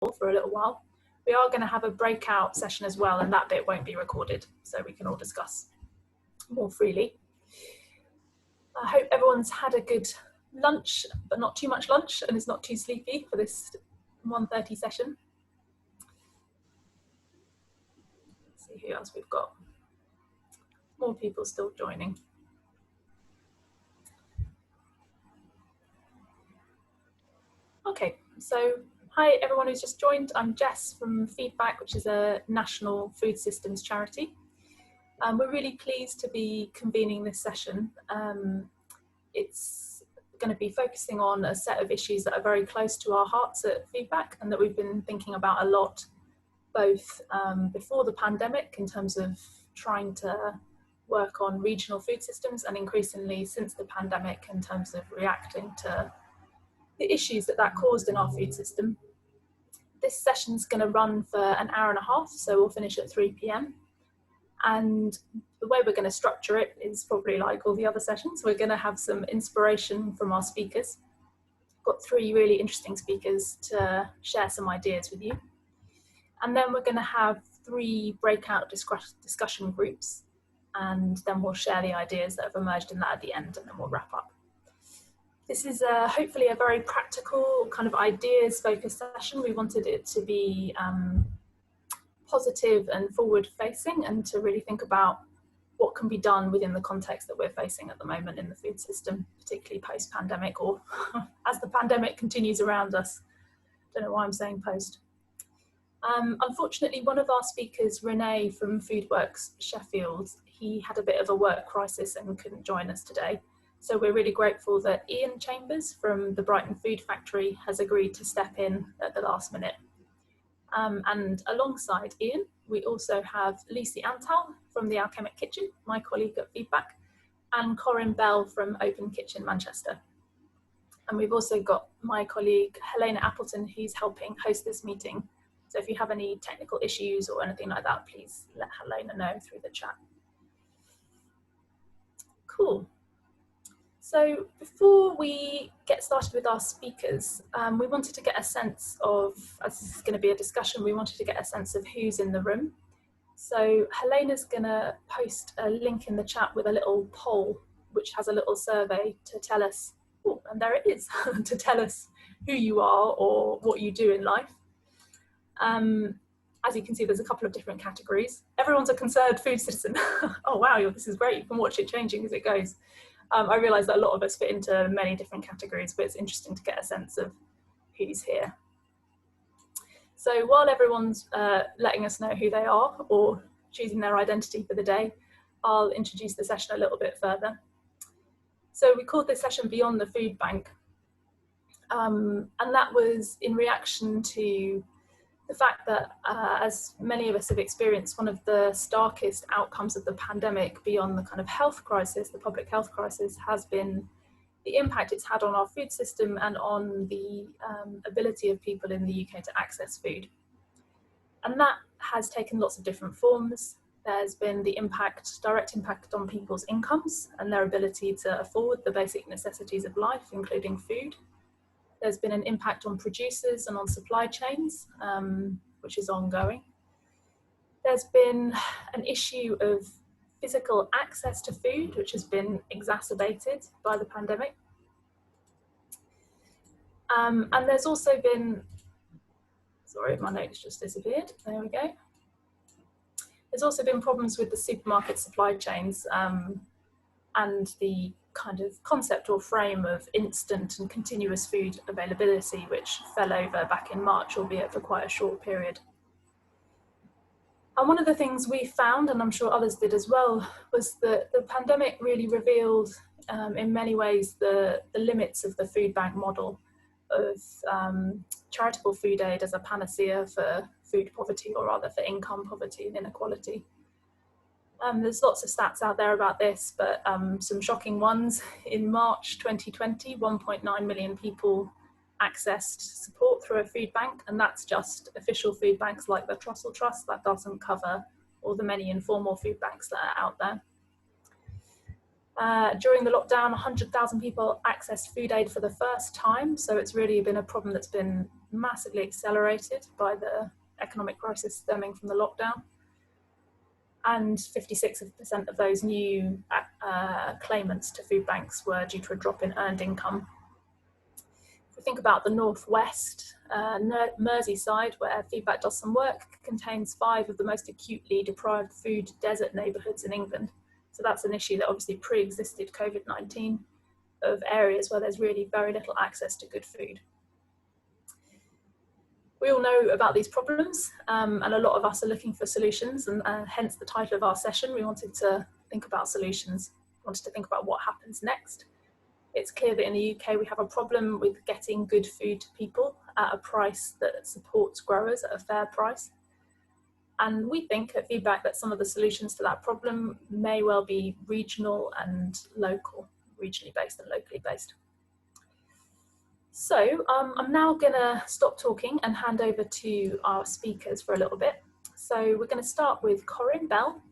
for a little while. We are going to have a breakout session as well, and that bit won't be recorded, so we can all discuss more freely. I hope everyone's had a good lunch, but not too much lunch, and is not too sleepy for this 1:30 session. Let's see who else we've got. More people still joining. Okay, so hi everyone who's just joined. I'm Jess from Feedback, which is a national food systems charity. We're really pleased to be convening this session. It's going to be focusing on a set of issues that are very close to our hearts at Feedback and that we've been thinking about a lot, both before the pandemic in terms of trying to work on regional food systems, and increasingly since the pandemic in terms of reacting to the issues that that caused in our food system. This session's going to run for an hour and a half, so we'll finish at 3 p.m. And the way we're going to structure it is probably like all the other sessions. We're going to have some inspiration from our speakers. Got 3 really interesting speakers to share some ideas with you. And then we're going to have 3 breakout discussion groups, and then we'll share the ideas that have emerged in that at the end, and then we'll wrap up. This is hopefully a very practical kind of ideas focused session. We wanted it to be positive and forward facing, and to really think about what can be done within the context that we're facing at the moment in the food system, particularly post pandemic, or as the pandemic continues around us. Don't know why I'm saying post. Unfortunately, one of our speakers, Renee from Foodworks Sheffield, he had a bit of a work crisis and couldn't join us today. So we're really grateful that Ian Chambers from the Brighton Food Factory has agreed to step in at the last minute. And alongside Ian, we also have Lucy Antal from the Alchemic Kitchen, my colleague at Feedback, and Corinne Bell from Open Kitchen Manchester. And we've also got my colleague Helena Appleton, who's helping host this meeting. So if you have any technical issues or anything like that, please let Helena know through the chat. Cool. So before we get started with our speakers, we wanted to get a sense of, as this is going to be a discussion, we wanted to get a sense of who's in the room. So Helena's going to post a link in the chat with a little poll, which has a little survey to tell us, oh, and there it is, to tell us who you are or what you do in life. As you can see, there's a couple of different categories. Everyone's a concerned food citizen. Oh wow, this is great. You can watch it changing as it goes. I realise that a lot of us fit into many different categories, but it's interesting to get a sense of who's here. So while everyone's letting us know who they are or choosing their identity for the day, I'll introduce the session a little bit further. So we called this session Beyond the Food Bank. And that was in reaction to the fact that, as many of us have experienced, one of the starkest outcomes of the pandemic, beyond the kind of health crisis, the public health crisis, has been the impact it's had on our food system and on the ability of people in the UK to access food. And that has taken lots of different forms. There's been the impact, direct impact on people's incomes and their ability to afford the basic necessities of life, including food. There's been an impact on producers and on supply chains, which is ongoing. There's been an issue of physical access to food, which has been exacerbated by the pandemic. And there's also been, sorry, my notes just disappeared. There we go. There's also been problems with the supermarket supply chains and the kind of concept or frame of instant and continuous food availability, which fell over back in March, albeit for quite a short period. And one of the things we found, and I'm sure others did as well, was that the pandemic really revealed in many ways the limits of the food bank model of charitable food aid as a panacea for food poverty, or rather for income poverty and inequality. There's lots of stats out there about this, but some shocking ones. In March 2020, 1.9 million people accessed support through a food bank, and that's just official food banks like the Trussell Trust. That doesn't cover all the many informal food banks that are out there. During the lockdown, 100,000 people accessed food aid for the first time. So it's really been a problem that's been massively accelerated by the economic crisis stemming from the lockdown. And 56% of those new claimants to food banks were due to a drop in earned income. If we think about the northwest, Merseyside, where Feedback does some work, contains 5 of the most acutely deprived food desert neighbourhoods in England. So that's an issue that obviously pre-existed COVID-19, of areas where there's really very little access to good food. We all know about these problems, and a lot of us are looking for solutions, and hence the title of our session. We wanted to think about solutions, wanted to think about what happens next. It's clear that in the UK we have a problem with getting good food to people at a price that supports growers at a fair price. And we think at Feedback that some of the solutions to that problem may well be regional and local, regionally based and locally based. So I'm now going to stop talking and hand over to our speakers for a little bit. So we're going to start with Corinne Bell,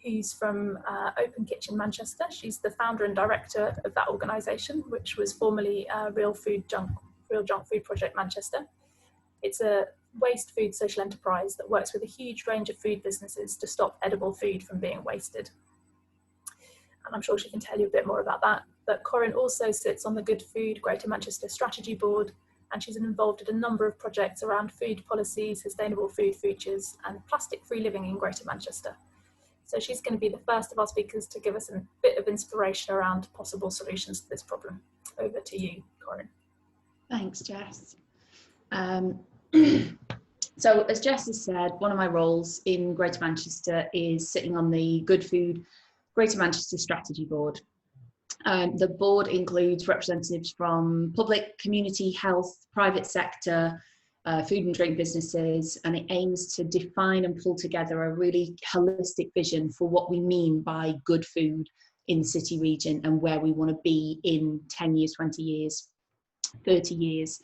who's from Open Kitchen Manchester. She's the founder and director of that organisation, which was formerly Real Junk Food Project Manchester. It's a waste food social enterprise that works with a huge range of food businesses to stop edible food from being wasted. And I'm sure she can tell you a bit more about that. But Corinne also sits on the Good Food Greater Manchester Strategy Board, and she's involved in a number of projects around food policy, sustainable food futures, and plastic-free living in Greater Manchester. So she's going to be the first of our speakers to give us a bit of inspiration around possible solutions to this problem. Over to you, Corinne. Thanks, Jess. So as Jess has said, one of my roles in Greater Manchester is sitting on the Good Food Greater Manchester Strategy Board. The board includes representatives from public, community, health, private sector, food and drink businesses, and it aims to define and pull together a really holistic vision for what we mean by good food in the city region and where we want to be in 10 years, 20 years, 30 years.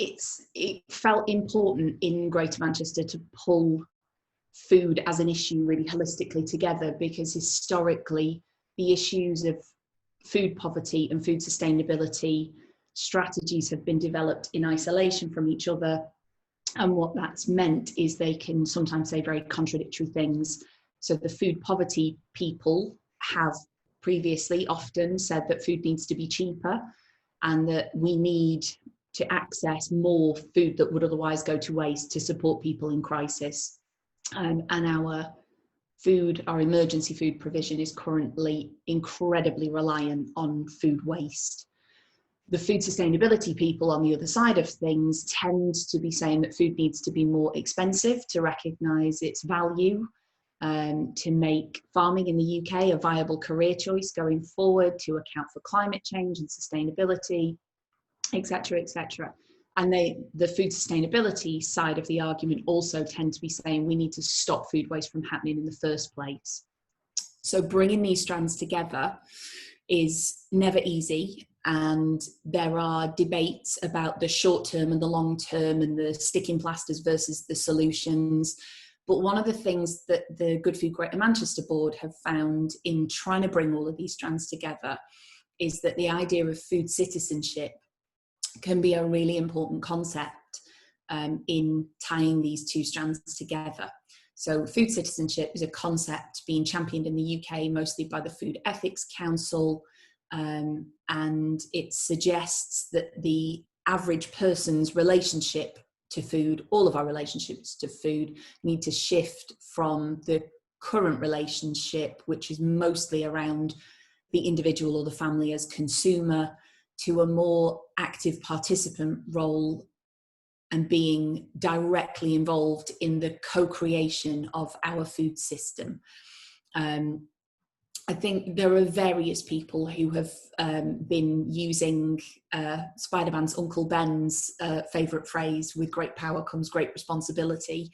It felt important in Greater Manchester to pull food as an issue really holistically together, because historically the issues of food poverty and food sustainability strategies have been developed in isolation from each other, and what that's meant is they can sometimes say very contradictory things. So the food poverty people have previously often said that food needs to be cheaper and that we need to access more food that would otherwise go to waste to support people in crisis. And our emergency food provision is currently incredibly reliant on food waste. The food sustainability people on the other side of things tend to be saying that food needs to be more expensive to recognise its value, to make farming in the UK a viable career choice going forward, to account for climate change and sustainability, etc., etc. And the food sustainability side of the argument also tend to be saying we need to stop food waste from happening in the first place. So bringing these strands together is never easy, and there are debates about the short term and the long term and the sticking plasters versus the solutions. But one of the things that the Good Food Greater Manchester Board have found in trying to bring all of these strands together is that the idea of food citizenship can be a really important concept in tying these two strands together. So food citizenship is a concept being championed in the UK mostly by the Food Ethics Council, and it suggests that the average person's relationship to food, all of our relationships to food, need to shift from the current relationship, which is mostly around the individual or the family as consumer, to a more active participant role and being directly involved in the co-creation of our food system. I think there are various people who have been using Spider-Man's Uncle Ben's favourite phrase, with great power comes great responsibility,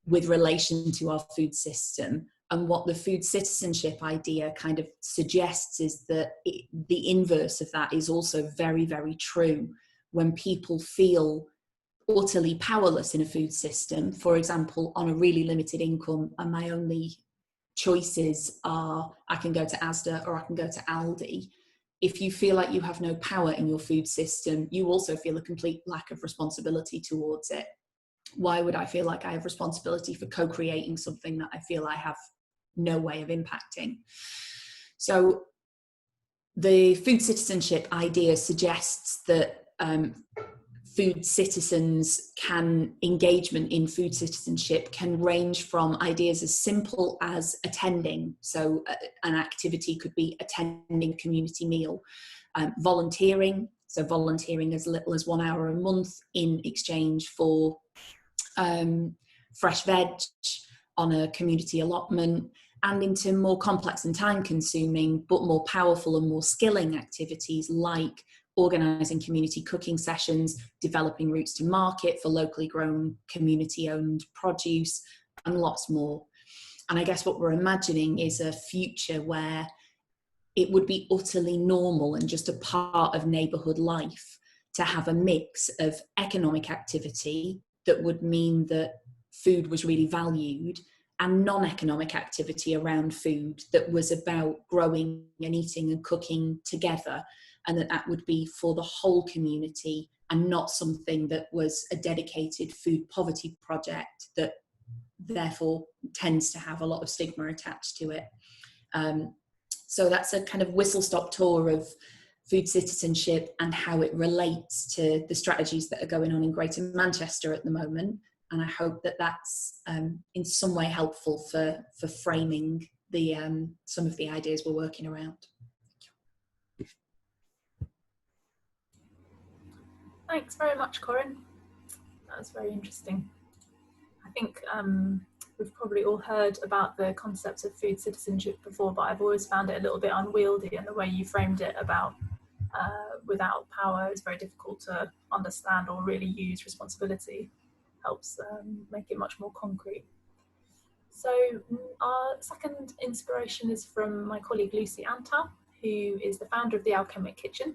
with relation to our food system. And what the food citizenship idea kind of suggests is that the inverse of that is also very, very true. When people feel utterly powerless in a food system, for example, on a really limited income, and my only choices are, I can go to Asda or I can go to Aldi. If you feel like you have no power in your food system, you also feel a complete lack of responsibility towards it. Why would I feel like I have responsibility for co-creating something that I feel I have no way of impacting? So the food citizenship idea suggests that food citizens engagement in food citizenship can range from ideas as simple as attending. So an activity could be attending a community meal, volunteering. So volunteering as little as 1 hour a month in exchange for fresh veg on a community allotment, and into more complex and time consuming, but more powerful and more skilling activities like organising community cooking sessions, developing routes to market for locally grown, community-owned produce, and lots more. And I guess what we're imagining is a future where it would be utterly normal and just a part of neighbourhood life to have a mix of economic activity that would mean that food was really valued, and non-economic activity around food that was about growing and eating and cooking together, and that would be for the whole community and not something that was a dedicated food poverty project that therefore tends to have a lot of stigma attached to it. So that's a kind of whistle-stop tour of food citizenship and how it relates to the strategies that are going on in Greater Manchester at the moment. And I hope that that's in some way helpful for framing the some of the ideas we're working around. Thanks very much, Corinne. That was very interesting. I think we've probably all heard about the concept of food citizenship before, but I've always found it a little bit unwieldy, and the way you framed it about without power is very difficult to understand or really use responsibility. Helps make it much more concrete. So our second inspiration is from my colleague Lucy Antal, who is the founder of the Alchemic Kitchen.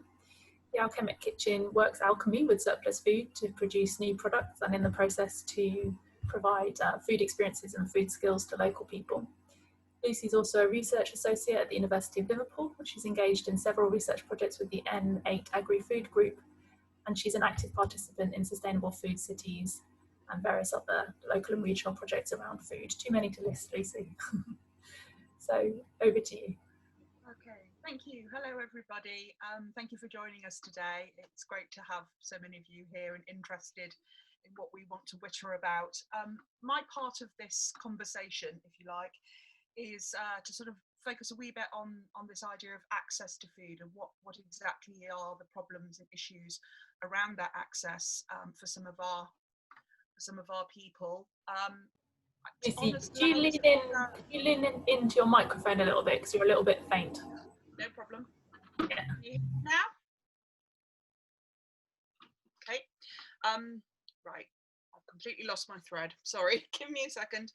The Alchemic Kitchen works alchemy with surplus food to produce new products, and in the process to provide food experiences and food skills to local people. Lucy's also a research associate at the University of Liverpool, which is engaged in several research projects with the N8 Agri-Food Group, and she's an active participant in sustainable food cities and various other local and regional projects around food. Too many to list, Lucy. So over to you. Okay, thank you. Hello, everybody. Thank you for joining us today. It's great to have so many of you here and interested in what we want to witter about. My part of this conversation, if you like, is to sort of focus a wee bit on this idea of access to food and what exactly are the problems and issues around that access for some of our people. Lucy, could you lean in into your microphone a little bit, because you're a little bit faint. No problem. Yeah. Can you hear me now? Okay. Right. I've completely lost my thread. Sorry. Give me a second.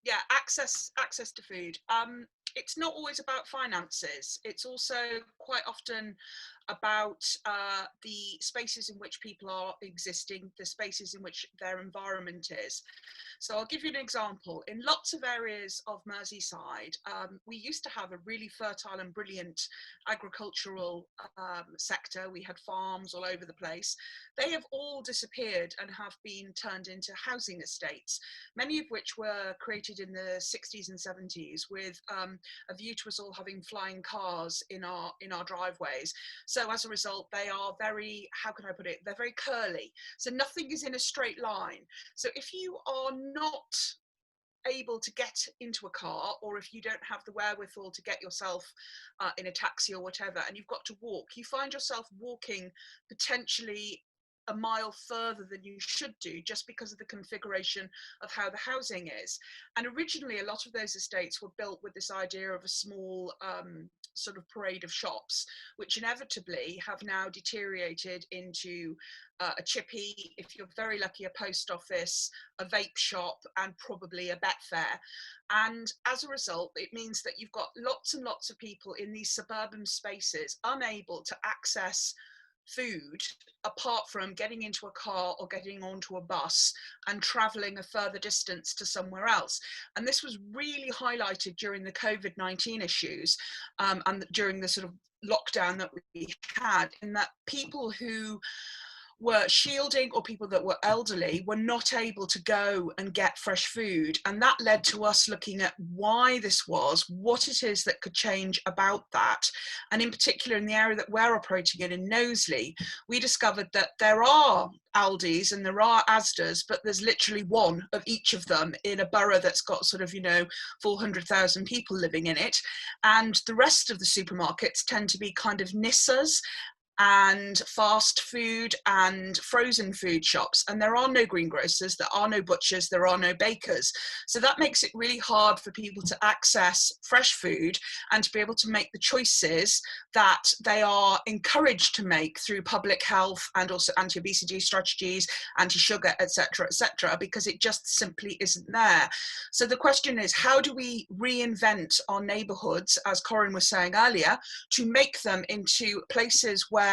Yeah, access to food. It's not always about finances. It's also quite often about the spaces in which people are existing, the spaces in which their environment is. So I'll give you an example. In lots of areas of Merseyside, we used to have a really fertile and brilliant agricultural sector. We had farms all over the place. They have all disappeared and have been turned into housing estates, many of which were created in the 60s and 70s with a view to us all having flying cars in our driveways. So as a result, they are very, how can I put it, they're very curly. So nothing is in a straight line. So if you are not able to get into a car, or if you don't have the wherewithal to get yourself in a taxi or whatever, and you've got to walk, you find yourself walking potentially a mile further than you should do, just because of the configuration of how the housing is. And originally, a lot of those estates were built with this idea of a small sort of parade of shops, which inevitably have now deteriorated into a chippy, if you're very lucky, a post office, a vape shop, and probably a Betfair. And as a result, it means that you've got lots and lots of people in these suburban spaces unable to access food apart from getting into a car or getting onto a bus and traveling a further distance to somewhere else. And this was really highlighted during the COVID-19 issues and during the sort of lockdown that we had, in that people who were shielding or people that were elderly were not able to go and get fresh food. And that led to us looking at why this was, what it is that could change about that. And in particular, in the area that we're operating in Knowsley, we discovered that there are Aldis and there are Asdas, but there's literally one of each of them in a borough that's got sort of, 400,000 people living in it. And the rest of the supermarkets tend to be kind of Nissas and fast food and frozen food shops, and there are no greengrocers, there are no butchers, there are no bakers. So that makes it really hard for people to access fresh food and to be able to make the choices that they are encouraged to make through public health and also anti-obesity strategies, anti-sugar, etc., because it just simply isn't there. So the question is, how do we reinvent our neighbourhoods, as Corinne was saying earlier, to make them into places where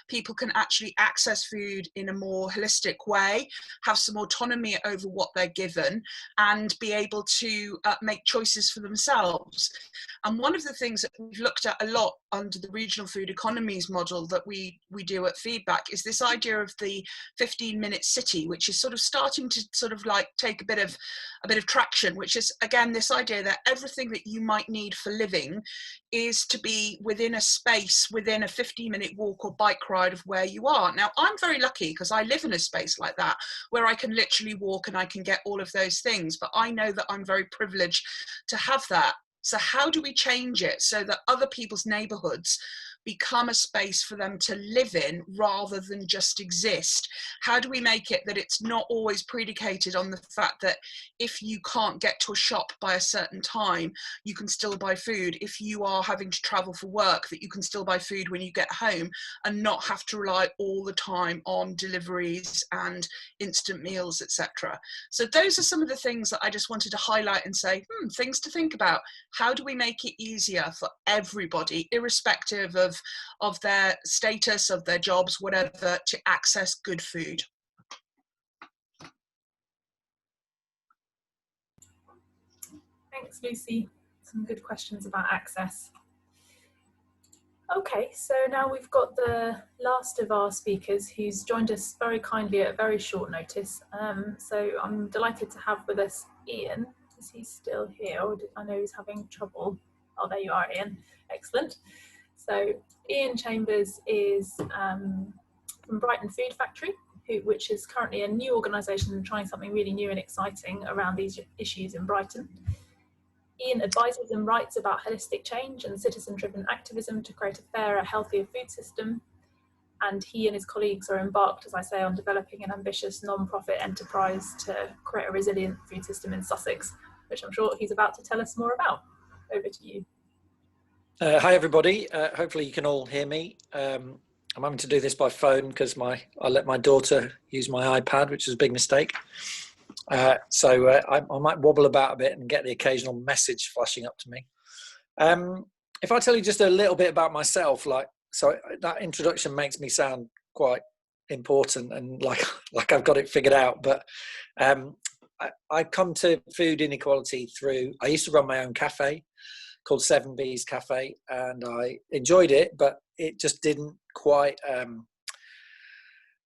people can actually access food in a more holistic way, have some autonomy over what they're given, and be able to make choices for themselves. And one of the things that we've looked at a lot under the regional food economies model that we do at Feedback is this idea of the 15-minute city, which is sort of starting to sort of like take a bit of traction, which is again this idea that everything that you might need for living is to be within a space, within a 15-minute walk or bike ride of where you are. Now, I'm very lucky because I live in a space like that where I can literally walk and I can get all of those things, but I know that I'm very privileged to have that. So how do we change it so that other people's neighborhoods become a space for them to live in rather than just exist? How do we make it that it's not always predicated on the fact that if you can't get to a shop by a certain time, you can still buy food? If you are having to travel for work, that you can still buy food when you get home and not have to rely all the time on deliveries and instant meals, etc. So those are some of the things that I just wanted to highlight and say, things to think about. How do we make it easier for everybody, irrespective of their status, of their jobs, whatever, to access good food? Thanks, Lucy. Some good questions about access. Okay, so now we've got the last of our speakers who's joined us very kindly at very short notice. So I'm delighted to have with us Ian. Is he still here? Or I know he's having trouble. Oh, there you are, Ian. Excellent. So Ian Chambers is from Brighton Food Factory, which is currently a new organisation trying something really new and exciting around these issues in Brighton. Ian advises and writes about holistic change and citizen-driven activism to create a fairer, healthier food system. And he and his colleagues are embarked, as I say, on developing an ambitious non-profit enterprise to create a resilient food system in Sussex, which I'm sure he's about to tell us more about. Over to you. Hi everybody, hopefully you can all hear me. I'm having to do this by phone because I let my daughter use my iPad, which is a big mistake. So I might wobble about a bit and get the occasional message flashing up to me. If I tell you just a little bit about myself, so that introduction makes me sound quite important and like I've got it figured out, but I come to food inequality through, I used to run my own cafe called 7B's Cafe, and I enjoyed it, but it just didn't quite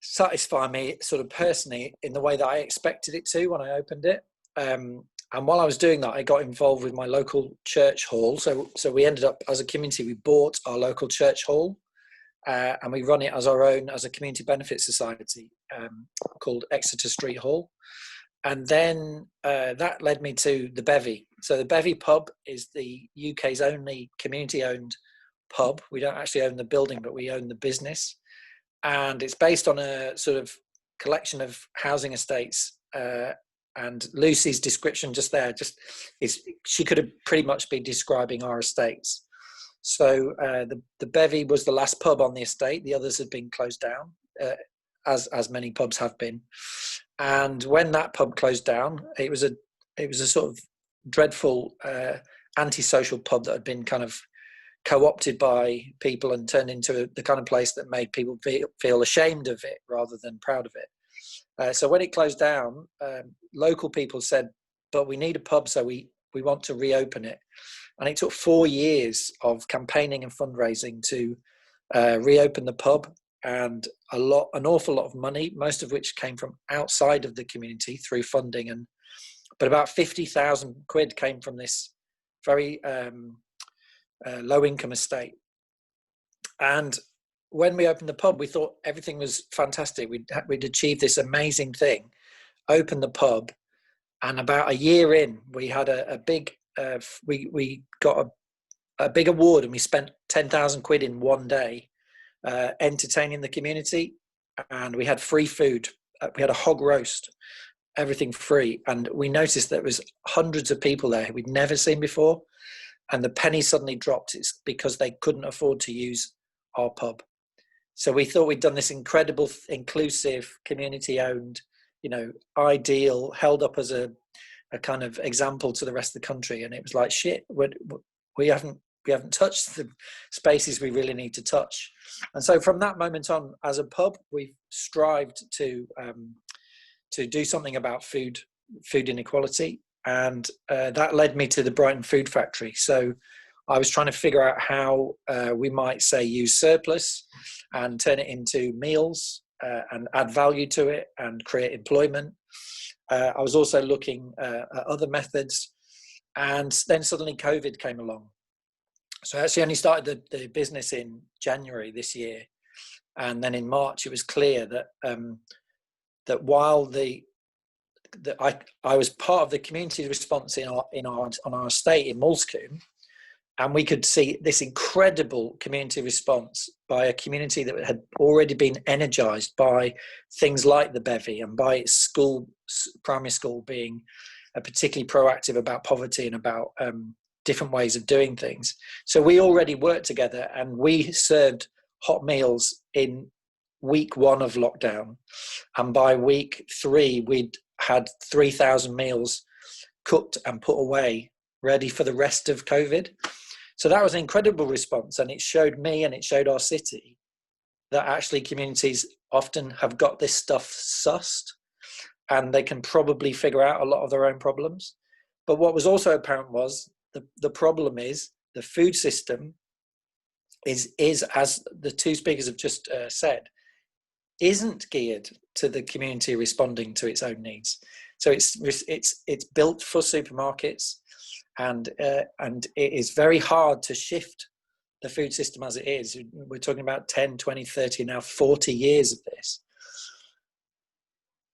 satisfy me sort of personally in the way that I expected it to when I opened it. And while I was doing that, I got involved with my local church hall. So we ended up, as a community, we bought our local church hall and we run it as our own, as a community benefit society called Exeter Street Hall. And then that led me to the Bevy. So the Bevy pub is the UK's only community-owned pub. We don't actually own the building, but we own the business. And it's based on a sort of collection of housing estates. And Lucy's description just there, she could have pretty much been describing our estates. So the Bevy was the last pub on the estate. The others had been closed down, as many pubs have been. And when that pub closed down, it was a sort of dreadful antisocial pub that had been kind of co-opted by people and turned into the kind of place that made people feel ashamed of it rather than proud of it. So when it closed down, local people said, but we need a pub, so we want to reopen it. And it took 4 years of campaigning and fundraising to reopen the pub, and an awful lot of money, most of which came from outside of the community through funding, but about 50,000 quid came from this very low income estate. And when we opened the pub, we thought everything was fantastic. We'd achieved this amazing thing, opened the pub, and about a year in, we had a big, we got a big award, and we spent 10,000 quid in one day entertaining the community, and we had free food. We had a hog roast, everything free, and we noticed there was hundreds of people there we'd never seen before, and the penny suddenly dropped. It's because they couldn't afford to use our pub. So we thought we'd done this incredible, inclusive, community-owned, ideal, held up as a kind of example to the rest of the country, and it was like, shit, we haven't touched the spaces we really need to touch. And so from that moment on, as a pub, we've strived to do something about food inequality, and that led me to the Brighton Food Factory. So I was trying to figure out how we might, say, use surplus and turn it into meals and add value to it and create employment. I was also looking at other methods, and then suddenly COVID came along. So I actually only started the business in January this year, and then in March it was clear that that while I was part of the community response on our estate in Moulsecoombe, and we could see this incredible community response by a community that had already been energised by things like the bevy and by its school, primary school, being particularly proactive about poverty and about different ways of doing things. So we already worked together, and we served hot meals in week 1 of lockdown, and by week 3 we'd had 3,000 meals cooked and put away, ready for the rest of COVID. So that was an incredible response, and it showed me and it showed our city that actually communities often have got this stuff sussed, and they can probably figure out a lot of their own problems. But what was also apparent was the problem is the food system is, as the two speakers have just said, isn't geared to the community responding to its own needs. So it's built for supermarkets, and it is very hard to shift the food system as it is. We're talking about 10, 20, 30, now 40 years of this.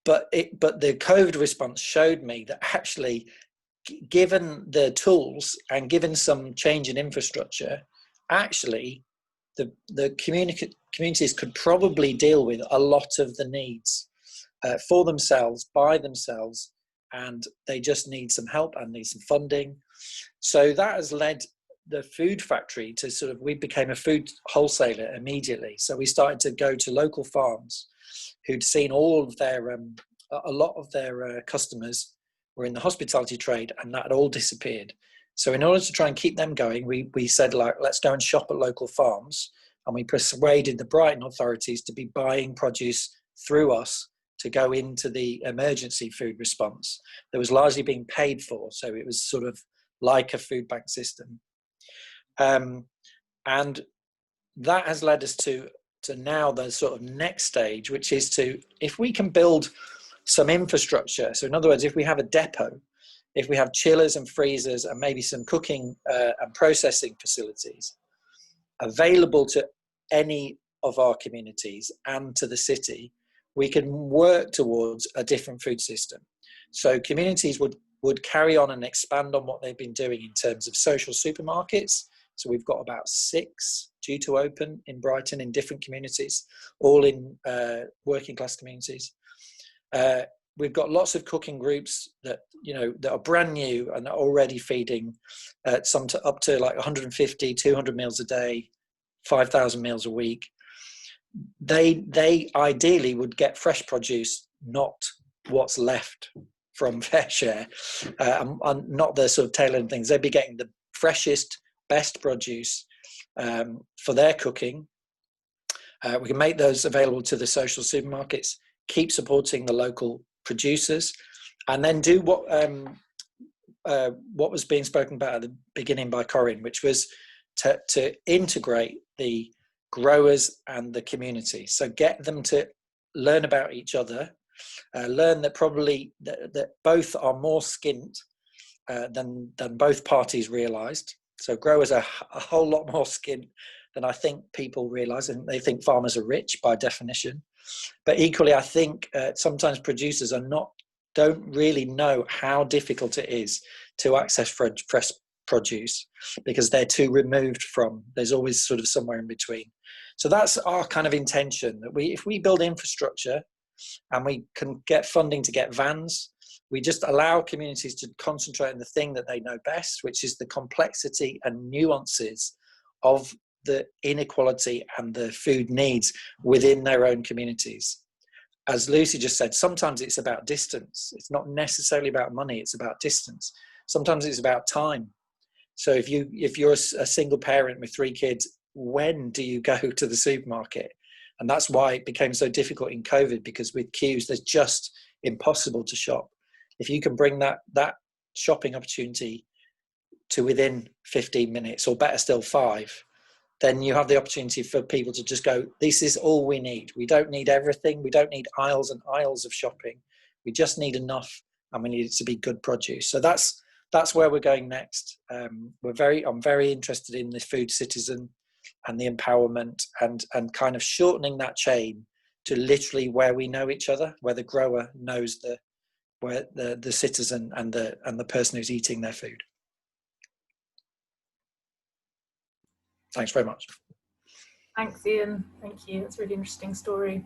But the COVID response showed me that actually, given the tools and given some change in infrastructure, actually the communities could probably deal with a lot of the needs for themselves, by themselves, and they just need some help and need some funding. So that has led the food factory to we became a food wholesaler immediately. So we started to go to local farms who'd seen all of their, a lot of their customers were in the hospitality trade, and that had all disappeared. So in order to try and keep them going, we said, let's go and shop at local farms. And we persuaded the Brighton authorities to be buying produce through us to go into the emergency food response that was largely being paid for. So it was sort of like a food bank system. And that has led us to now the sort of next stage, which is if we can build some infrastructure. So in other words, if we have a depot, if we have chillers and freezers and maybe some cooking and processing facilities available to any of our communities and to the city, we can work towards a different food system. So communities would carry on and expand on what they've been doing in terms of social supermarkets. So we've got about 6 due to open in Brighton in different communities, all in working class communities. We've got lots of cooking groups that are brand new and are already feeding up to like 150, 200 meals a day, 5,000 meals a week. They ideally would get fresh produce, not what's left from fair share, and not the sort of tail end things. They'd be getting the freshest, best produce for their cooking. We can make those available to the social supermarkets, keep supporting the local producers, and then do what was being spoken about at the beginning by Corinne, which was to integrate the growers and the community. So get them to learn about each other, learn that probably that both are more skint than both parties realised. So growers are a whole lot more skint than I think people realise, and they think farmers are rich by definition. But equally, I think sometimes producers don't really know how difficult it is to access fresh produce because they're too removed from. There's always sort of somewhere in between. So that's our kind of intention, that if we build infrastructure and we can get funding to get vans, we just allow communities to concentrate on the thing that they know best, which is the complexity and nuances of the inequality and the food needs within their own communities. As Lucy just said, sometimes it's about distance. It's not necessarily about money, it's about distance. Sometimes it's about time. So if you're a single parent with 3 kids, when do you go to the supermarket? And that's why it became so difficult in COVID, because with queues, there's just impossible to shop. If you can bring that shopping opportunity to within 15 minutes, or better still 5, then you have the opportunity for people to just go, this is all we need. We don't need everything. We don't need aisles and aisles of shopping. We just need enough, and we need it to be good produce. So that's where we're going next. I'm very interested in the food citizen and the empowerment and kind of shortening that chain to literally where we know each other, where the grower knows the citizen and the person who's eating their food. Thanks very much. Thanks, Ian. Thank you. That's a really interesting story.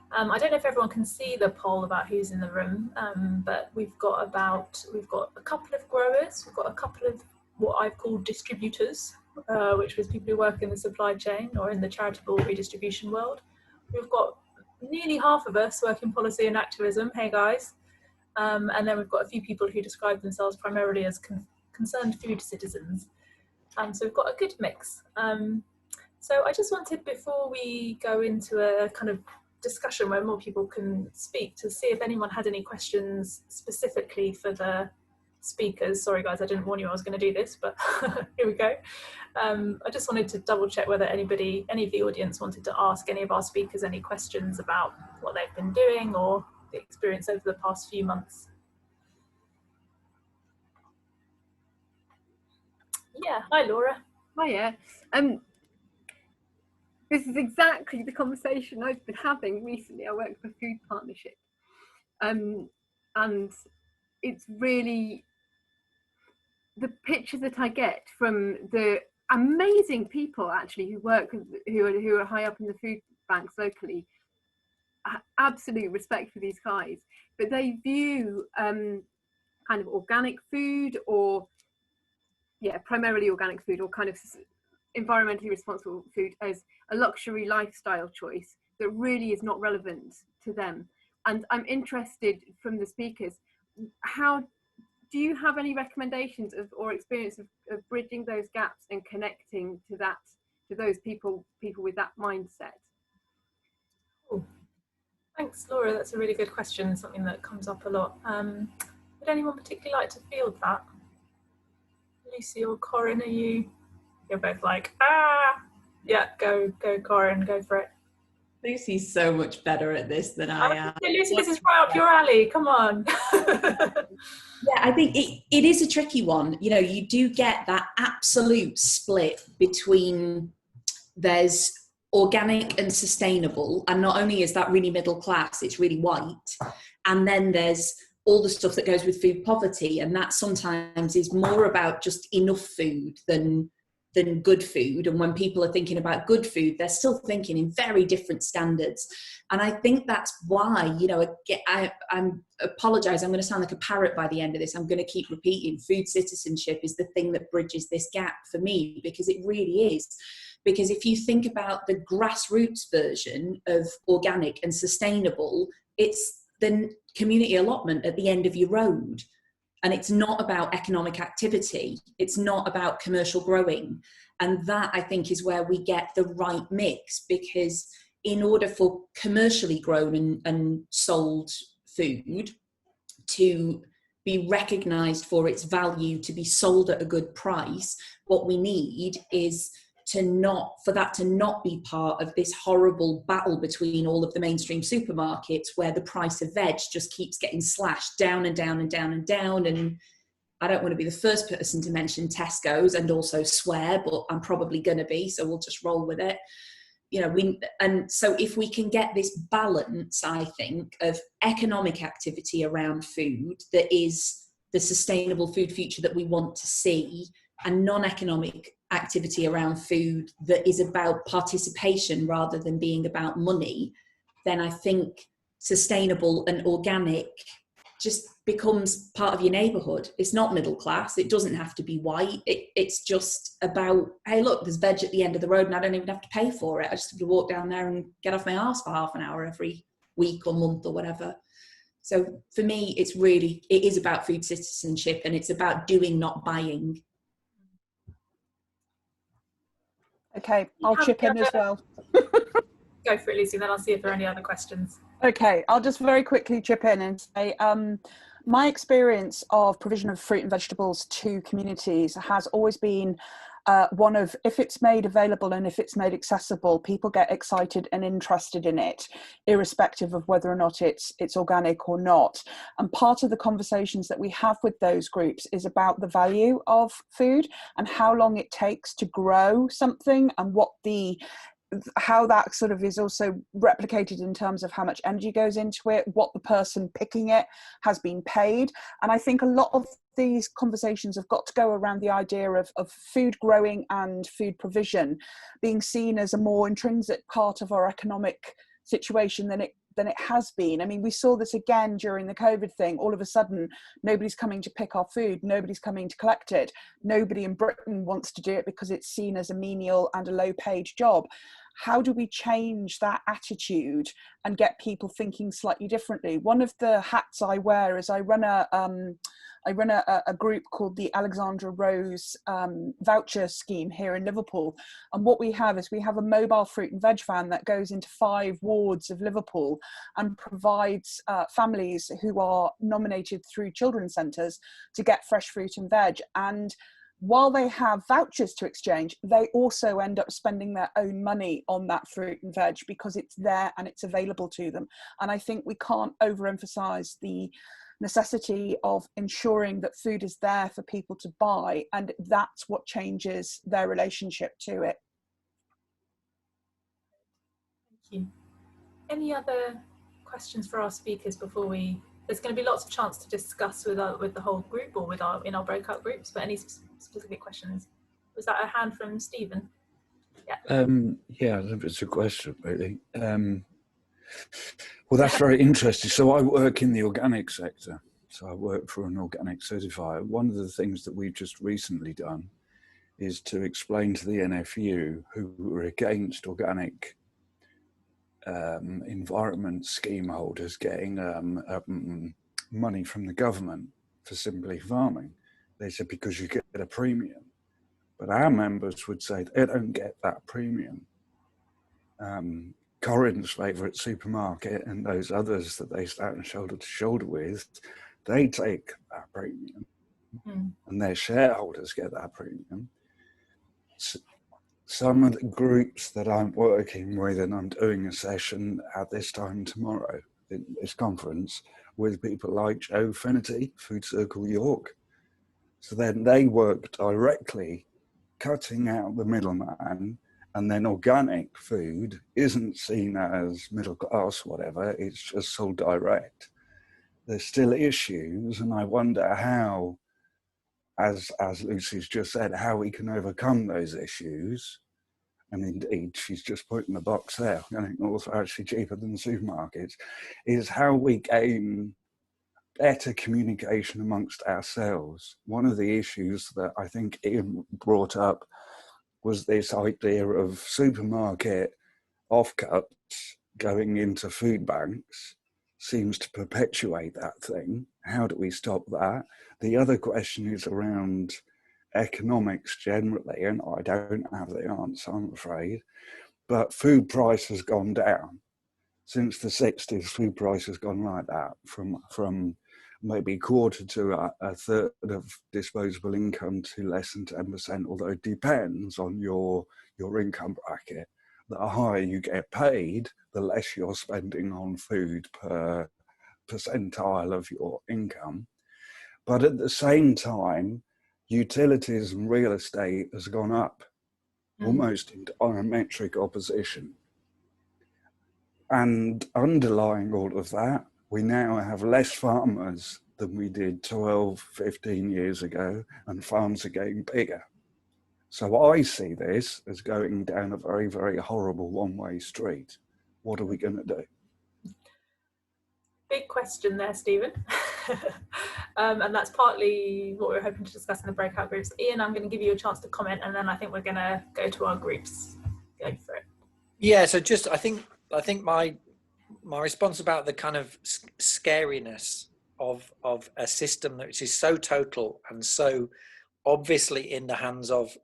I don't know if everyone can see the poll about who's in the room, but we've got a couple of growers, we've got a couple of what I've called distributors, which was people who work in the supply chain or in the charitable redistribution world. We've got nearly half of us work in policy and activism. Hey guys. And then we've got a few people who describe themselves primarily as concerned food citizens. So we've got a good mix. So I just wanted, before we go into a kind of discussion where more people can speak, to see if anyone had any questions specifically for the speakers. Sorry guys, I didn't warn you I was going to do this, but here we go. I just wanted to double check whether any of the audience wanted to ask any of our speakers any questions about what they've been doing or the experience over the past few months. Yeah, hi Laura. Hiya. This is exactly the conversation I've been having recently. I work for Food Partnership, and it's really the picture that I get from the amazing people actually who work, who are high up in the food banks locally. Absolute respect for these guys, but they view kind of organic food, or primarily organic food, or kind of environmentally responsible food, as a luxury lifestyle choice that really is not relevant to them. And I'm interested from the speakers, how do you have any recommendations of or experience of bridging those gaps and connecting to those people with that mindset? Cool. Thanks, Laura. That's a really good question, something that comes up a lot. Would anyone particularly like to field that? Lucy or Corinne, you're both like, yeah, go Corinne, go for it. Lucy's so much better at this than I am. Lucy, this is right up your alley, come on. Yeah, I think it is a tricky one. You know, you do get that absolute split between there's organic and sustainable, and not only is that really middle class, it's really white, and then there's all the stuff that goes with food poverty, and that sometimes is more about just enough food than good food. And when people are thinking about good food, they're still thinking in very different standards. And I think that's why, you know, I apologise, I'm going to sound like a parrot by the end of this. I'm going to keep repeating, food citizenship is the thing that bridges this gap for me, because it really is. Because if you think about the grassroots version of organic and sustainable, it's the community allotment at the end of your road. And it's not about economic activity. It's not about commercial growing. And that, I think, is where we get the right mix, because in order for commercially grown and sold food to be recognised for its value, to be sold at a good price, what we need is for that to not be part of this horrible battle between all of the mainstream supermarkets, where the price of veg just keeps getting slashed down and down and down and down. And I don't want to be the first person to mention Tesco's and also swear, but I'm probably going to be, so we'll just roll with it. And so if we can get this balance, I think, of economic activity around food that is the sustainable food future that we want to see, and non-economic activity around food that is about participation rather than being about money, then I think sustainable and organic just becomes part of your neighbourhood. It's not middle class. It doesn't have to be white. It's just about, hey, look, there's veg at the end of the road and I don't even have to pay for it. I just have to walk down there and get off my arse for half an hour every week or month or whatever. So for me, it is about food citizenship, and it's about doing, not buying. Okay, I'll chip in as well. Go for it, Lucy, then I'll see if there are any other questions. Okay, I'll just very quickly chip in and say, my experience of provision of fruit and vegetables to communities has always been one of, if it's made available and if it's made accessible, people get excited and interested in it, irrespective of whether or not it's organic or not. And part of the conversations that we have with those groups is about the value of food and how long it takes to grow something, and how that sort of is also replicated in terms of how much energy goes into it, what the person picking it has been paid. And I think a lot of these conversations have got to go around the idea of food growing and food provision being seen as a more intrinsic part of our economic situation than it has been. I mean, we saw this again during the COVID thing. All of a sudden, nobody's coming to pick our food, nobody's coming to collect it. Nobody in Britain wants to do it because it's seen as a menial and a low-paid job. How do we change that attitude and get people thinking slightly differently? One of the hats I wear is I run a group called the Alexandra Rose voucher scheme here in Liverpool. And what we have is we have a mobile fruit and veg van that goes into 5 wards of Liverpool and provides families who are nominated through children's centres to get fresh fruit and veg. And while they have vouchers to exchange, they also end up spending their own money on that fruit and veg because it's there and it's available to them. And I think we can't overemphasize the necessity of ensuring that food is there for people to buy, and that's what changes their relationship to it. Thank you. Any other questions for our speakers before there's going to be lots of chance to discuss with the whole group or in our breakout groups, but any specific questions? Was that a hand from Stephen? Yeah. Yeah, it's a question really. Well, that's very interesting. So I work in the organic sector. So I work for an organic certifier. One of the things that we've just recently done is to explain to the NFU, who were against organic environment scheme holders getting money from the government for simply farming. They said, because you get a premium. But our members would say they don't get that premium. Corin's favourite supermarket and those others that they stand shoulder to shoulder with, they take that premium, and their shareholders get that premium. Some of the groups that I'm working with, and I'm doing a session at this time tomorrow in this conference with people like Joe Finnerty, Food Circle York. So then they work directly, cutting out the middleman, and then organic food isn't seen as middle class, whatever, it's just sold direct. There's still issues, and I wonder how, as Lucy's just said, how we can overcome those issues. And indeed, she's just put in the box there, and it's also actually cheaper than supermarkets, is how we gain better communication amongst ourselves. One of the issues that I think Ian brought up was this idea of supermarket offcuts going into food banks seems to perpetuate that thing. How do we stop that? The other question is around economics generally, and I don't have the answer, I'm afraid, but food price has gone down. Since the 60s, food price has gone like that, from maybe quarter to a third of disposable income to less than 10%, although it depends on your income bracket. The higher you get paid, the less you're spending on food per percentile of your income. But at the same time, utilities and real estate has gone up, almost in diametric opposition. And underlying all of that, we now have less farmers than we did 12, 15 years ago, and farms are getting bigger. So I see this as going down a very, very horrible one-way street. What are we going to do? Big question there, Stephen. And that's partly what we're hoping to discuss in the breakout groups. Ian, I'm going to give you a chance to comment, and then I think we're going to go to our groups. Go for it. Yeah, so just I think my response about the kind of scariness of a system which is so total and so obviously in the hands of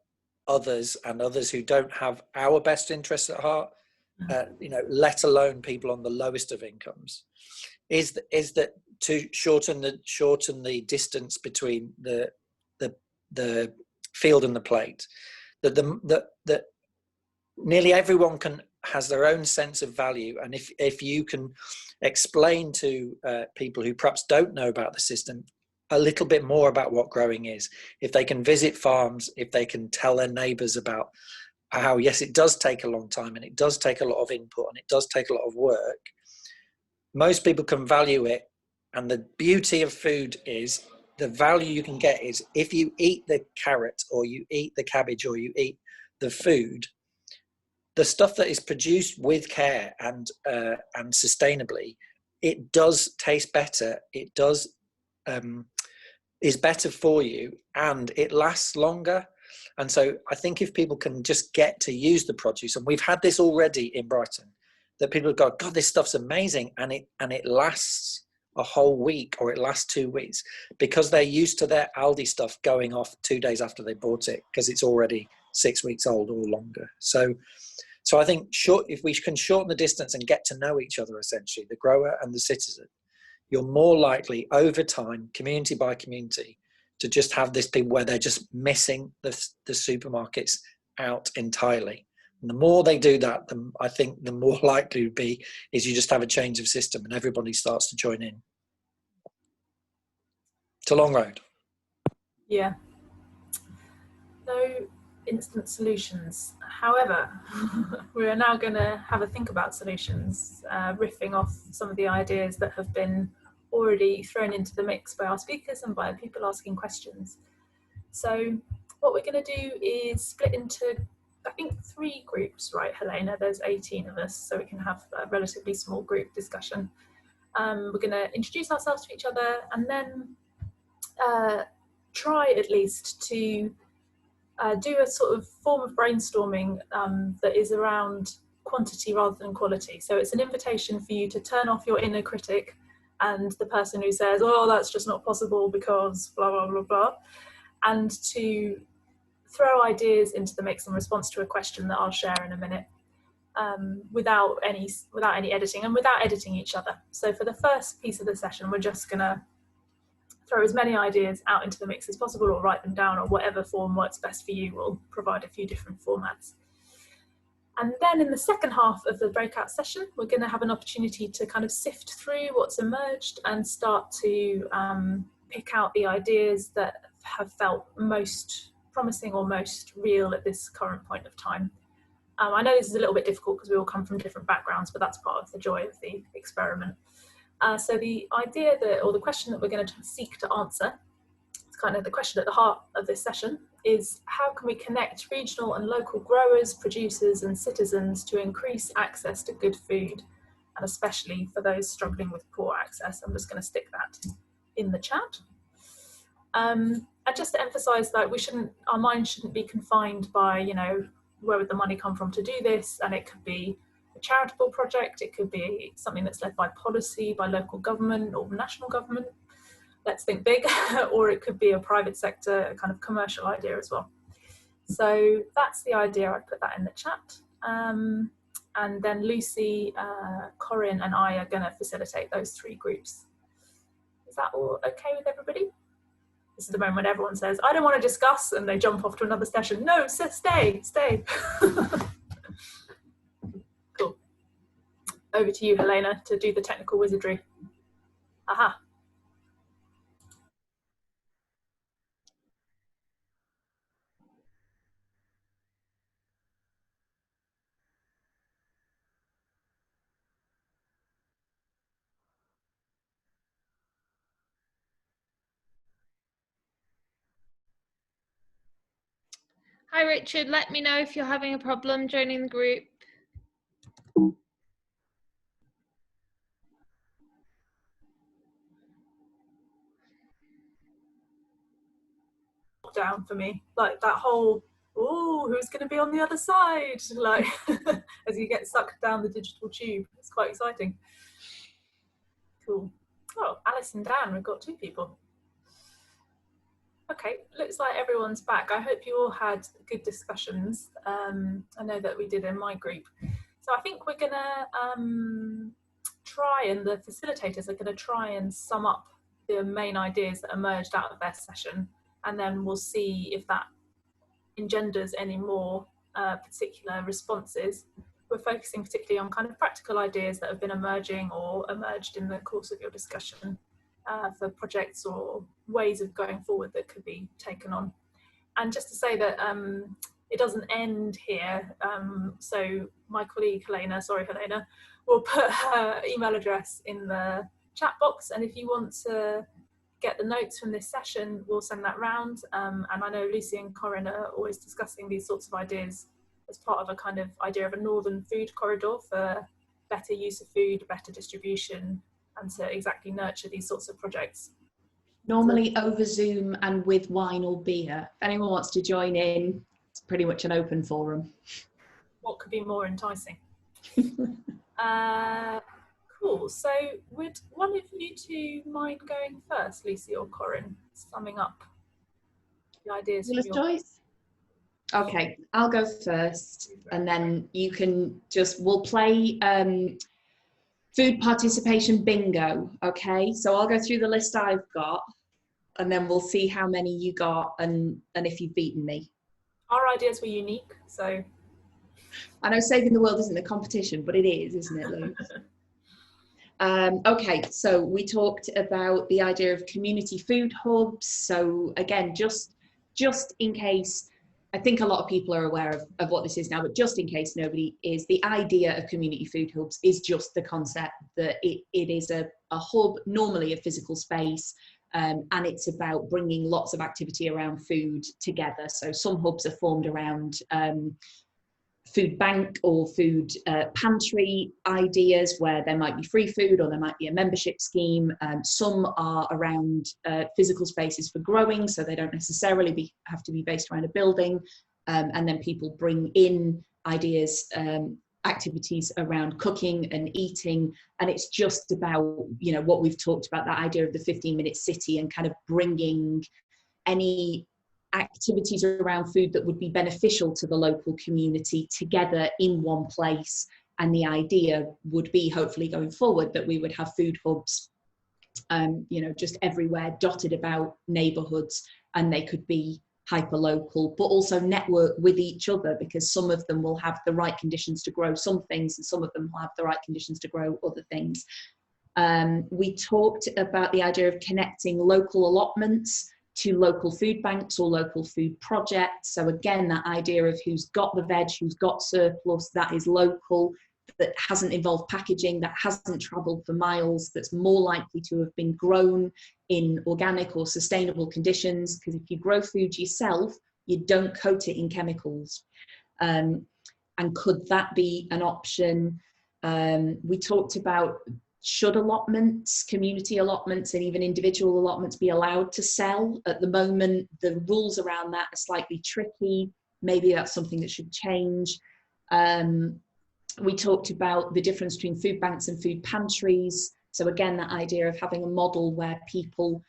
others, and others who don't have our best interests at heart, let alone people on the lowest of incomes, is that to shorten the distance between the field and the plate, that nearly everyone has their own sense of value, and if you can explain to people who perhaps don't know about the system a little bit more about what growing is, if they can visit farms, if they can tell their neighbours about how, yes, it does take a long time and it does take a lot of input and it does take a lot of work, most people can value it. And the beauty of food is the value you can get is if you eat the carrot or you eat the cabbage or you eat the food, the stuff that is produced with care and sustainably, it does taste better. It does is better for you, and it lasts longer. And so I think if people can just get to use the produce, and we've had this already in Brighton, that people go, God, this stuff's amazing, and it lasts a whole week or it lasts 2 weeks because they're used to their Aldi stuff going off 2 days after they bought it because it's already 6 weeks old or longer. So I think if we can shorten the distance and get to know each other, essentially, the grower and the citizen, you're more likely over time, community by community, to just have this thing where they're just missing the supermarkets out entirely. And the more they do that, I think the more likely it would be is you just have a change of system and everybody starts to join in. It's a long road. Yeah. No instant solutions. However, we are now going to have a think about solutions, riffing off some of the ideas that have been already thrown into the mix by our speakers and by people asking questions. So what we're going to do is split into, I think, 3 groups, right, Helena? There's 18 of us, so we can have a relatively small group discussion. We're going to introduce ourselves to each other and then try at least to do a sort of form of brainstorming that is around quantity rather than quality. So it's an invitation for you to turn off your inner critic and the person who says, oh, that's just not possible because blah, blah, blah, blah, and to throw ideas into the mix in response to a question that I'll share in a minute, without any editing and without editing each other. So for the first piece of the session, we're just going to throw as many ideas out into the mix as possible, or write them down, or whatever form works best for you. We'll provide a few different formats. And then in the second half of the breakout session, we're going to have an opportunity to kind of sift through what's emerged and start to pick out the ideas that have felt most promising or most real at this current point of time. I know this is a little bit difficult because we all come from different backgrounds, but that's part of the joy of the experiment. So the idea or the question that we're going to seek to answer, it's kind of the question at the heart of this session, is how can we connect regional and local growers, producers and citizens to increase access to good food, and especially for those struggling with poor access. I'm just going to stick that in the chat. And just to emphasize that our minds shouldn't be confined by, where would the money come from to do this? And it could be a charitable project, it could be something that's led by policy, by local government or national government. let's think big, or it could be a private sector kind of commercial idea as well. So that's the idea. I put that in the chat. And then Lucy, Corinne and I are going to facilitate those 3 groups. Is that all okay with everybody? This is the moment when everyone says, I don't want to discuss, and they jump off to another session. No, stay. Cool. Over to you, Helena, to do the technical wizardry. Aha. Hi Richard, let me know if you're having a problem joining the group. Down for me, like that whole, oh, who's going to be on the other side? Like, as you get sucked down the digital tube. It's quite exciting. Cool. Oh, Alice and Dan, we've got 2 people. Okay, looks like everyone's back. I hope you all had good discussions. I know that we did in my group. So I think we're gonna try, and the facilitators are gonna try and sum up the main ideas that emerged out of their session, and then we'll see if that engenders any more particular responses. We're focusing particularly on kind of practical ideas that have been emerging or emerged in the course of your discussion. For projects or ways of going forward that could be taken on. And just to say that it doesn't end here. So my colleague Helena, will put her email address in the chat box. And if you want to get the notes from this session, we'll send that round. And I know Lucy and Corinne are always discussing these sorts of ideas as part of a kind of idea of a northern food corridor for better use of food, better distribution, and to exactly nurture these sorts of projects. Normally over Zoom and with wine or beer. If anyone wants to join in, it's pretty much an open forum. What could be more enticing? Cool, so would one of you 2 mind going first, Lucy or Corinne, summing up the ideas? Choice? Okay, I'll go first, and then you can we'll play food participation bingo, okay? So I'll go through the list I've got, and then we'll see how many you got and if you've beaten me. Our ideas were unique, so. I know saving the world isn't a competition, but it is, isn't it, Luke? Okay, so we talked about the idea of community food hubs. So again, just in case, I think a lot of people are aware of what this is now, but just in case nobody is, the idea of community food hubs is just the concept that it is a hub, normally a physical space, and it's about bringing lots of activity around food together. So some hubs are formed around food bank or food pantry ideas where there might be free food or there might be a membership scheme. Some are around physical spaces for growing, so they don't necessarily have to be based around a building. And then people bring in ideas, activities around cooking and eating. And it's just about, you know, what we've talked about, that idea of the 15-minute city and kind of bringing any activities around food that would be beneficial to the local community together in one place. And the idea would be, hopefully going forward, that we would have food hubs, you know, just everywhere, dotted about neighbourhoods, and they could be hyper local, but also network with each other, because some of them will have the right conditions to grow some things and some of them will have the right conditions to grow other things. We talked about the idea of connecting local allotments to local food banks or local food projects. So again, that idea of who's got the veg, who's got surplus, that is local, that hasn't involved packaging, that hasn't travelled for miles, that's more likely to have been grown in organic or sustainable conditions, because if you grow food yourself, you don't coat it in chemicals. And could that be an option? We talked about, should allotments, community allotments and even individual allotments be allowed to sell? At the moment, the rules around that are slightly tricky. Maybe that's something that should change. We talked about the difference between food banks and food pantries. So again, that idea of having a model where people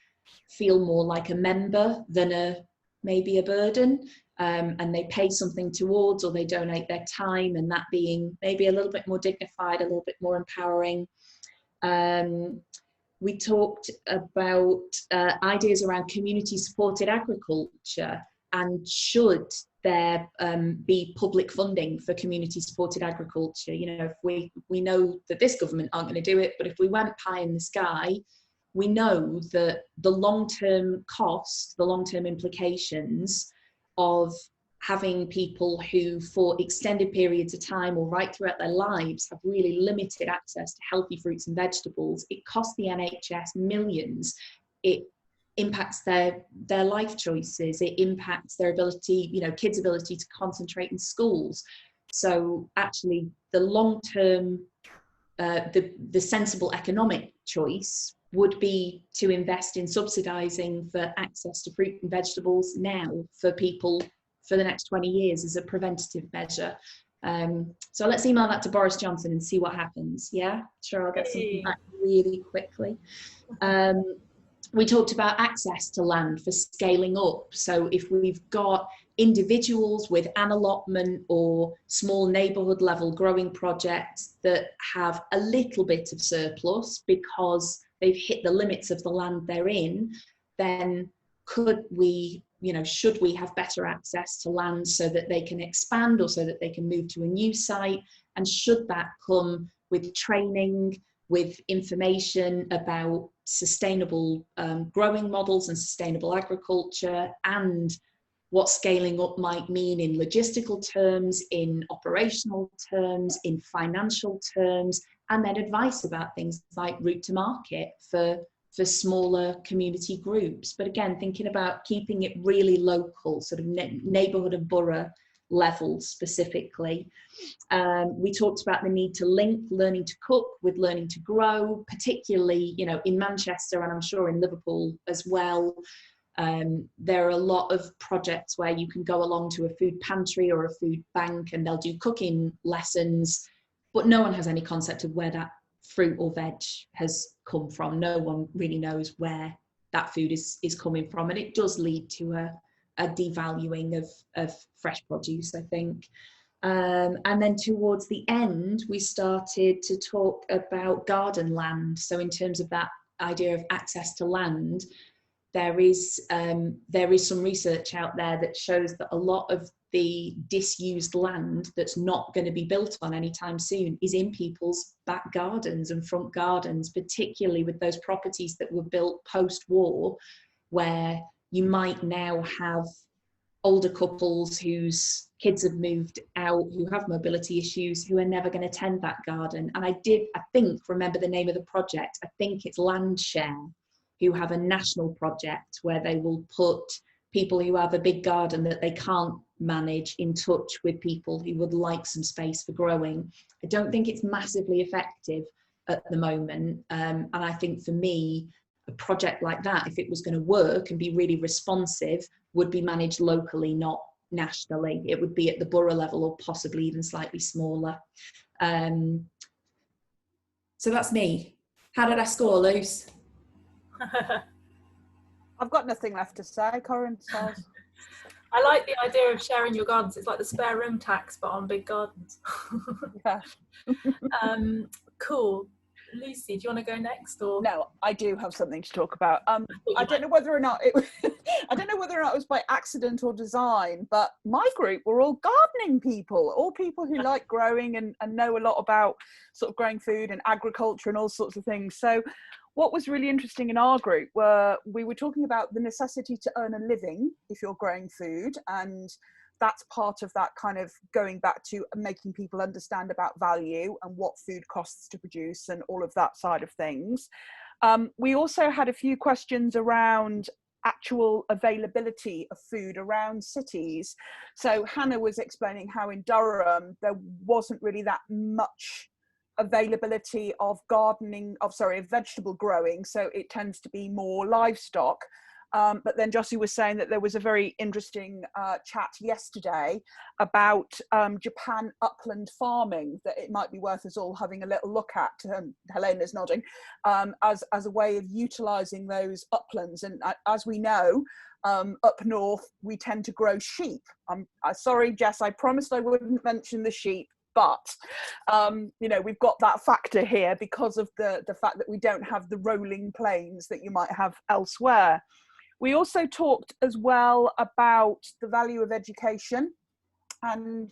feel more like a member than maybe a burden, and they pay something towards, or they donate their time, and that being maybe a little bit more dignified, a little bit more empowering. We talked about ideas around community supported agriculture, and should there be public funding for community supported agriculture. You know, if we know that this government aren't going to do it, but if we went pie in the sky, we know that the long-term cost, the long-term implications of having people who for extended periods of time or right throughout their lives have really limited access to healthy fruits and vegetables, it costs the NHS millions. It impacts their life choices. It impacts their ability, you know, kids' ability to concentrate in schools. So actually the long-term, the sensible economic choice would be to invest in subsidising for access to fruit and vegetables now for people for the next 20 years as a preventative measure. So let's email that to Boris Johnson and see what happens. Yeah, sure, I'll get something back really quickly. We talked about access to land for scaling up. So if we've got individuals with an allotment or small neighbourhood level growing projects that have a little bit of surplus because they've hit the limits of the land they're in, then could we, you know, should we have better access to land so that they can expand or so that they can move to a new site? And should that come with training, with information about sustainable growing models and sustainable agriculture, and what scaling up might mean in logistical terms, in operational terms, in financial terms, and then advice about things like route to market for smaller community groups. But again, thinking about keeping it really local, sort of neighbourhood and borough level specifically. We talked about the need to link learning to cook with learning to grow, particularly, you know, in Manchester, and I'm sure in Liverpool as well. There are a lot of projects where you can go along to a food pantry or a food bank and they'll do cooking lessons, but no one has any concept of where that fruit or veg has come from. No one really knows where that food is coming from, and it does lead to a devaluing of fresh produce, I think. And then towards the end, we started to talk about garden land. So in terms of that idea of access to land, there is some research out there that shows that a lot of the disused land that's not going to be built on anytime soon is in people's back gardens and front gardens, particularly with those properties that were built post-war, where you might now have older couples whose kids have moved out, who have mobility issues, who are never going to tend that garden. And I think, remember the name of the project, I think it's Landshare, who have a national project where they will put people who have a big garden that they can't manage in touch with people who would like some space for growing. I don't think it's massively effective at the moment. And I think for me, a project like that, if it was going to work and be really responsive, would be managed locally, not nationally. It would be at the borough level or possibly even slightly smaller. So that's me. How did I score, Luce? I've got nothing left to say. Corinne, I like the idea of sharing your gardens. It's like the spare room tax, but on big gardens. Yeah. Cool. Lucy, do you want to go next? Or no, I do have something to talk about. I don't know whether or not it was by accident or design, but my group were all gardening people, all people who like growing and know a lot about sort of growing food and agriculture and all sorts of things. So what was really interesting in our group we were talking about the necessity to earn a living if you're growing food, and that's part of that kind of going back to making people understand about value and what food costs to produce and all of that side of things. We also had a few questions around actual availability of food around cities. So Hannah was explaining how in Durham there wasn't really that much availability of vegetable growing, so it tends to be more livestock. But then Jossie was saying that there was a very interesting chat yesterday about Japan upland farming, that it might be worth us all having a little look at. Helena's nodding, as a way of utilising those uplands. And as we know, up north, we tend to grow sheep. Sorry, Jess, I promised I wouldn't mention the sheep. But, you know, we've got that factor here because of the fact that we don't have the rolling plains that you might have elsewhere. We also talked as well about the value of education and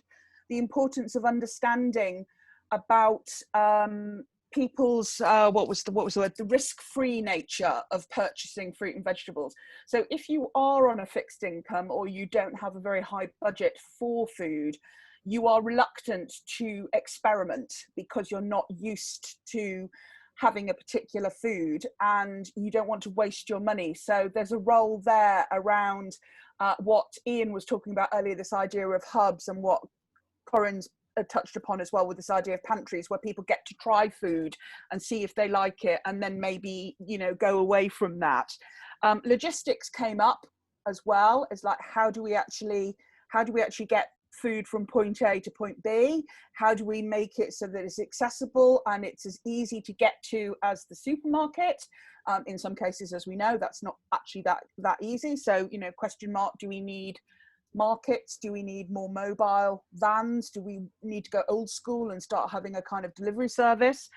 the importance of understanding about people's, what was the word, the risk-free nature of purchasing fruit and vegetables. So if you are on a fixed income or you don't have a very high budget for food, you are reluctant to experiment because you're not used to having a particular food and you don't want to waste your money. So there's a role there around what Ian was talking about earlier, this idea of hubs, and what Corinne's touched upon as well with this idea of pantries, where people get to try food and see if they like it and then maybe, you know, go away from that. Logistics came up as well, as like, how do we actually get food from point A to point B? How do we make it so that it's accessible and it's as easy to get to as the supermarket? In some cases, as we know, that's not actually that easy. So, you know, question mark, do we need markets? Do we need more mobile vans? Do we need to go old school and start having a kind of delivery service?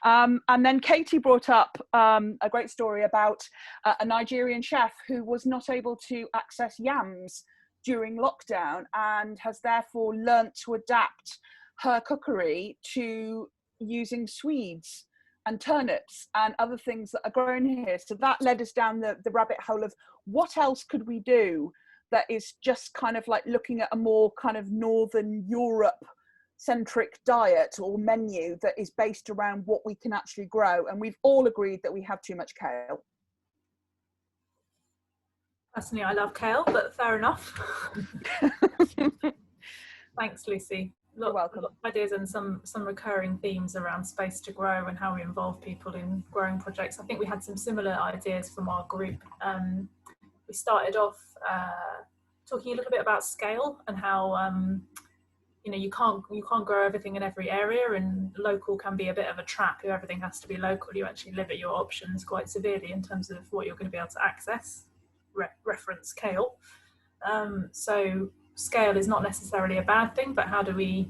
And then Katie brought up a great story about a Nigerian chef who was not able to access yams during lockdown and has therefore learnt to adapt her cookery to using swedes and turnips and other things that are grown here. So that led us down the rabbit hole of what else could we do that is just kind of like looking at a more kind of Northern Europe centric diet or menu that is based around what we can actually grow. And we've all agreed that we have too much kale. Personally, I love kale, but fair enough. Thanks, Lucy. You're welcome. Lot of ideas and some recurring themes around space to grow and how we involve people in growing projects. I think we had some similar ideas from our group. We started off talking a little bit about scale and how you know, you can't grow everything in every area, and local can be a bit of a trap. If everything has to be local, you actually limit your options quite severely in terms of what you're going to be able to access. Reference kale. So scale is not necessarily a bad thing, but how do we,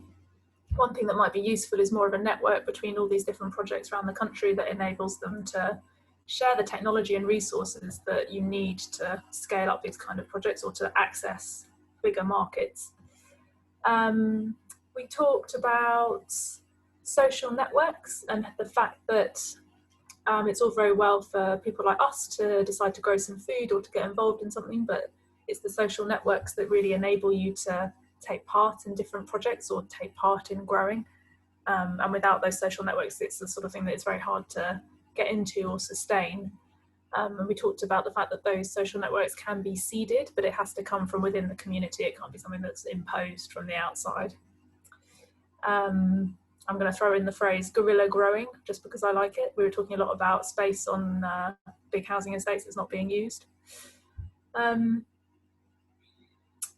one thing that might be useful is more of a network between all these different projects around the country that enables them to share the technology and resources that you need to scale up these kind of projects or to access bigger markets. We talked about social networks and the fact that it's all very well for people like us to decide to grow some food or to get involved in something, but it's the social networks that really enable you to take part in different projects or take part in growing. And without those social networks, it's the sort of thing that it's very hard to get into or sustain. And we talked about the fact that those social networks can be seeded, but it has to come from within the community. It can't be something that's imposed from the outside. I'm going to throw in the phrase guerrilla growing just because I like it. We were talking a lot about space on big housing estates that's not being used.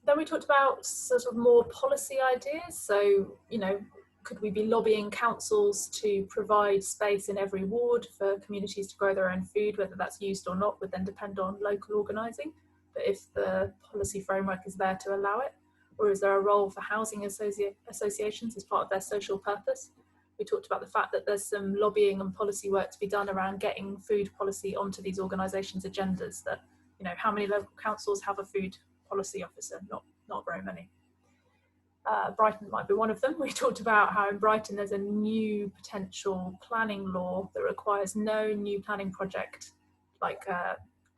Then we talked about sort of more policy ideas. So, you know, could we be lobbying councils to provide space in every ward for communities to grow their own food? Whether that's used or not would then depend on local organising. But if the policy framework is there to allow it, or is there a role for housing associations as part of their social purpose? We talked about the fact that there's some lobbying and policy work to be done around getting food policy onto these organisations' agendas. That, you know, how many local councils have a food policy officer? Not very many. Brighton might be one of them. We talked about how in Brighton there's a new potential planning law that requires no new planning project, like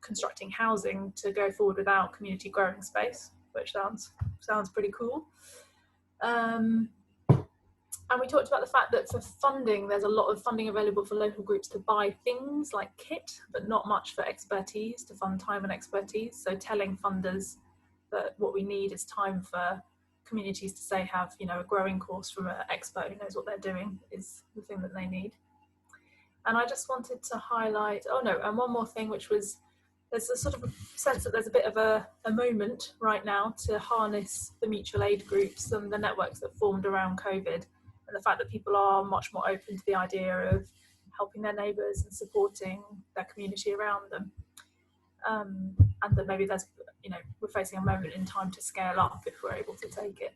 constructing housing, to go forward without community growing space, which sounds pretty cool. And we talked about the fact that for funding, there's a lot of funding available for local groups to buy things like kit, but not much for expertise, to fund time and expertise. So telling funders that what we need is time for communities to say have, you know, a growing course from an expert who knows what they're doing is the thing that they need. And I just wanted to highlight, and one more thing, which was there's a sort of a sense that there's a bit of a moment right now to harness the mutual aid groups and the networks that formed around COVID, and the fact that people are much more open to the idea of helping their neighbours and supporting their community around them. And that maybe there's, we're facing a moment in time to scale up if we're able to take it.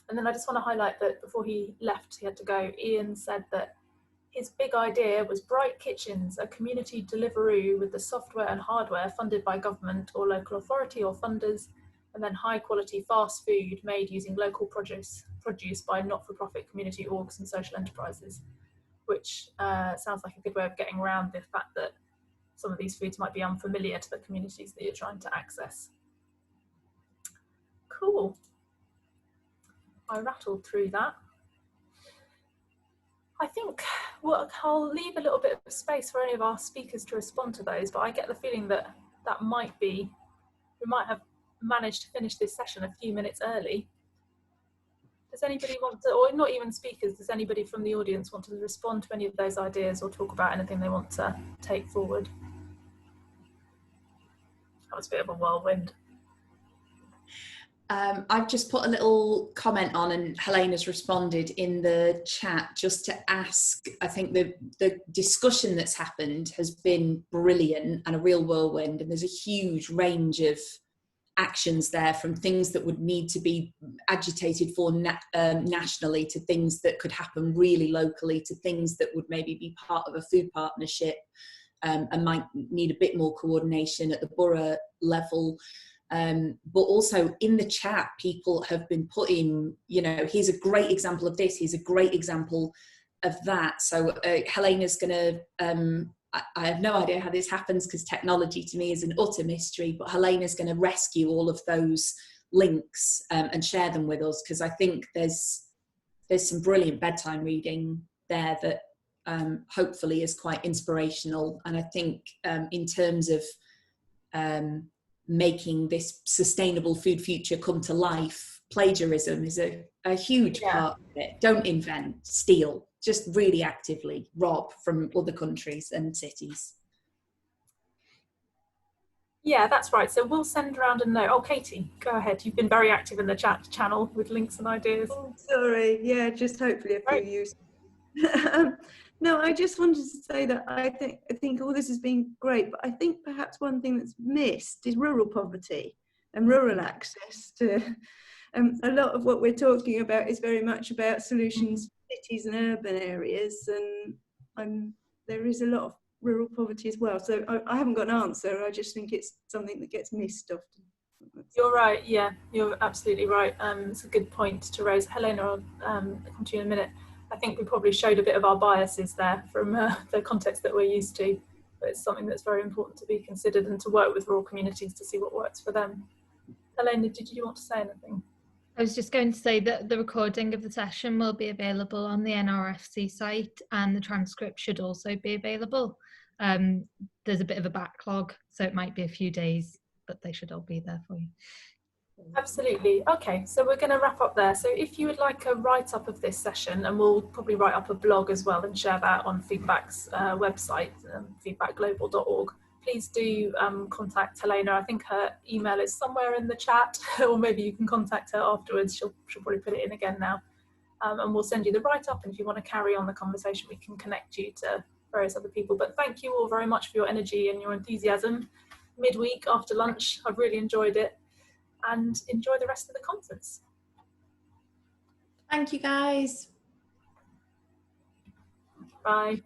And then I just want to highlight that before he left, he had to go, Ian said that his big idea was Bright Kitchens, a community Deliveroo with the software and hardware funded by government or local authority or funders, and then high quality fast food made using local produce by not-for-profit community orgs and social enterprises, which sounds like a good way of getting around the fact that some of these foods might be unfamiliar to the communities that you're trying to access. Cool. I rattled through that. I think I'll leave a little bit of space for any of our speakers to respond to those, but I get the feeling that we might have managed to finish this session a few minutes early. Does anybody want to, or not even speakers, does anybody from the audience want to respond to any of those ideas or talk about anything they want to take forward? That was a bit of a whirlwind. I've just put a little comment on, and Helena's responded in the chat just to ask. I think the discussion that's happened has been brilliant and a real whirlwind, and there's a huge range of actions there, from things that would need to be agitated for nationally to things that could happen really locally to things that would maybe be part of a food partnership and might need a bit more coordination at the borough level. But also in the chat, people have been putting, here's a great example of this, here's a great example of that. So Helena's going to, I have no idea how this happens because technology to me is an utter mystery, but Helena's going to rescue all of those links and share them with us, because I think there's some brilliant bedtime reading there that hopefully is quite inspirational. And I think in terms of making this sustainable food future come to life, plagiarism is a huge part of it. Don't invent, steal, just really actively rob from other countries and cities. Yeah, that's right. So we'll send around a note. Oh, Katie, go ahead. You've been very active in the chat channel with links and ideas. Oh, sorry. Yeah, just hopefully a few useful. No, I just wanted to say that I think all this has been great, but I think perhaps one thing that's missed is rural poverty and rural access to. A lot of what we're talking about is very much about solutions for cities and urban areas, and there is a lot of rural poverty as well. So I haven't got an answer. I just think it's something that gets missed often. You're right. Yeah, you're absolutely right. It's a good point to raise. Helena, I'll come to you in a minute. I think we probably showed a bit of our biases there from the context that we're used to, but it's something that's very important to be considered and to work with rural communities to see what works for them. Helena, did you want to say anything? I was just going to say that the recording of the session will be available on the NRFC site, and the transcript should also be available. There's a bit of a backlog, so it might be a few days, but they should all be there for you. Absolutely. Okay, so we're going to wrap up there. So if you would like a write-up of this session, and we'll probably write up a blog as well and share that on Feedback's website, feedbackglobal.org. Please do contact Helena. I think her email is somewhere in the chat, or maybe you can contact her afterwards. She'll probably put it in again now. And we'll send you the write-up, and if you want to carry on the conversation, we can connect you to various other people. But thank you all very much for your energy and your enthusiasm midweek after lunch. I've really enjoyed it, and enjoy the rest of the conference. Thank you, guys. Bye.